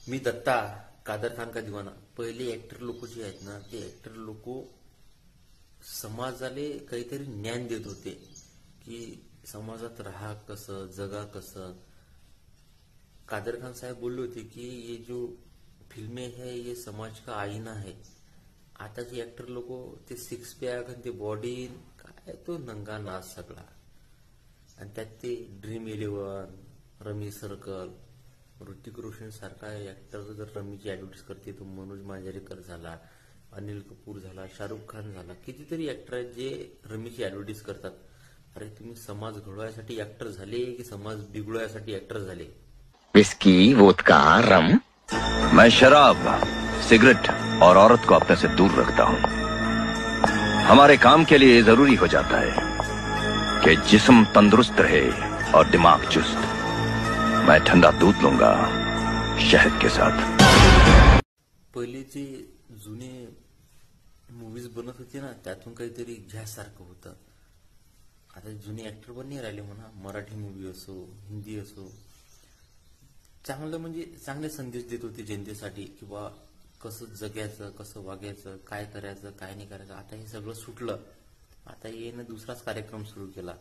मी दत्ता कादर खान का दिवाना. पहिले ऍक्टर लोक जे आहेत ना, ते ऍक्टर लोक समाजाले काहीतरी ज्ञान देत होते की समाजात राहा कसं, जगा कसं. कादर खान साहेब बोलले होते की ये जो फिल्में है ये समाज का आईना है. आताचे ऍक्टर लोक ते सिक्स पॅक आणि ते बॉडी, काय तो नंगा नाच सगळा. आणि त्यात ते dream eleven, rummy circle, Hrithik Roshan सारखा ऍक्टर जर रमीची ऍडव्हर्टाईज करते तो मनोज मांजरेकर झाला, अनिल कपूर झाला, शाहरुख खान झाला, कितीतरी ऍक्टर आहेत जे रमीची ऍडव्हर्टाईज करतात. अरे तुम्ही समाज घडवायसाठी ऍक्टर झाले की समाज बिघडवायसाठी ऍक्टर झाले? विस्की, वोदका, रम. मैं शराब, सिगरेट और औरत को अपने से दूर रखता हूँ. हमारे काम के लिए जरूरी हो जाता है कि जिस्म तंदुरुस्त रहे और दिमाग चुस्त. मैं ठंडा दूध लूंगा शहद के साथ. पहिले जे जुने मूवीज बनत होते ना, त्यातून काहीतरी घ्यासारखं होतं. आता जुने ऍक्टर पण नाही राहिले म्हणा. मराठी मूवी असो, हिंदी असो, चांगलं म्हणजे चांगले संदेश देत होते जनतेसाठी किंवा कसं जगायचं, कसं वागायचं, काय करायचं, काय नाही करायचं. आता हे सगळं सुटलं. आता येणं दुसराच कार्यक्रम सुरू केला.